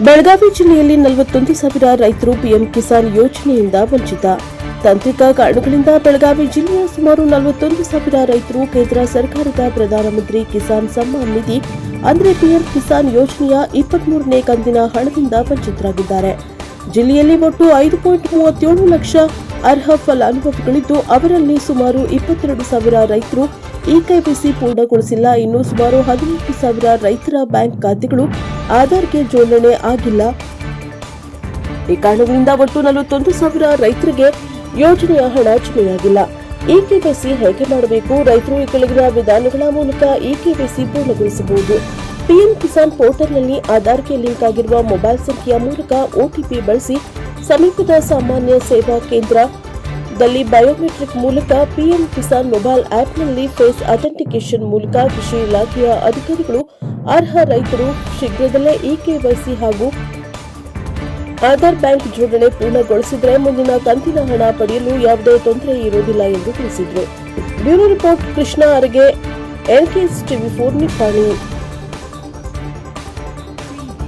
ಬೆಳಗಾವಿ ಜಿಲ್ಲೆಯಲ್ಲಿ 41,000 ರೈತರು ಪಿಎಂ ಕಿಸಾನ್ ಯೋಜನೆಯಿಂದ ವಂಚಿತ. ತಾಂತ್ರಿಕ ಕಾರಣಗಳಿಂದ ಬೆಳಗಾವಿ ಜಿಲ್ಲೆಯ ಸುಮಾರು 41,000 ರೈತರು ಕೇಂದ್ರ ಸರ್ಕಾರದ ಪ್ರಧಾನಮಂತ್ರಿ ಕಿಸಾನ್ ಸಮ್ಮಾನ್ ನಿಧಿ ಅಂದರೆ ಪಿಎಂ ಕಿಸಾನ್ ಯೋಜನೆಯ 23ನೇ ಕಂತಿನ ಹಣದಿಂದ ವಂಚಿತರಾಗಿದ್ದಾರೆ. ಜಿಲ್ಲೆಯಲ್ಲಿ ಒಟ್ಟು 5.37 ಲಕ್ಷ ಅರ್ಹ ಫಲಾನುಭವಿಗಳಿದ್ದು, ಅವರಲ್ಲಿ ಸುಮಾರು 22,000 ರೈತರು ಇಕೆವೈಸಿ ಪೂರ್ಣಗೊಳಿಸಿಲ್ಲ. ಇನ್ನು ಸುಮಾರು 18,000 ರೈತರ ಬ್ಯಾಂಕ್ ಖಾತೆಗಳು ಆಧಾರ್ಗೆ ಜೋಡಣೆ ಆಗಿಲ್ಲ. ಈ ಕಾರಣಗಳಿಂದ ಒಟ್ಟು 41,000 ರೈತರಿಗೆ ಯೋಜನೆಯ ಹಣ ಜಮೆಯಾಗಿಲ್ಲ. ಇಕೆವೈಸಿ ಹೇಗೆ ಮಾಡಬೇಕು? ರೈತರು ಈ ಕೆಳಗಿನ ವಿಧಾನಗಳ ಮೂಲಕ ಇಕೆವೈಸಿ ಪೂರ್ಣಗೊಳಿಸಬಹುದು. ಪಿಎಂ ಕಿಸಾನ್ ಪೋರ್ಟಲ್ನಲ್ಲಿ ಆಧಾರ್ಗೆ ಲಿಂಕ್ ಆಗಿರುವ ಮೊಬೈಲ್ ಸಂಖ್ಯೆಯ ಮೂಲಕ ಒಟಿಪಿ ಬಳಸಿ ಸಮೀಪದ ಸಾಮಾನ್ಯ ಸೇವಾ ಕೇಂದ್ರದಲ್ಲಿ ಬಯೋಮೆಟ್ರಿಕ್ ಮೂಲಕ ಪಿಎಂ ಕಿಸಾನ್ ಮೊಬೈಲ್ ಆಪ್ನಲ್ಲಿ ಫೇಸ್ ಅಥೆಂಟಿಕೇಷನ್ ಮೂಲಕ ಕೃಷಿ ಇಲಾಖೆಯ ಅಧಿಕಾರಿಗಳು ಅರ್ಹ ರೈತರು ಶೀಘ್ರದಲ್ಲೇ ಇಕೆವೈಸಿ ಹಾಗೂ ಆಧಾರ್ ಬ್ಯಾಂಕ್ ಜೋಡಣೆ ಪೂರ್ಣಗೊಳಿಸಿದರೆ ಮುಂದಿನ ಕಂತಿನ ಹಣ ಪಡೆಯಲು ಯಾವುದೇ ತೊಂದರೆ ಇರುವುದಿಲ್ಲ ಎಂದು ತಿಳಿಸಿದರು. Bureau report Krishna Arage, NKS ಟಿವಿ4 ನಿಪ್ಪಾಣಿ.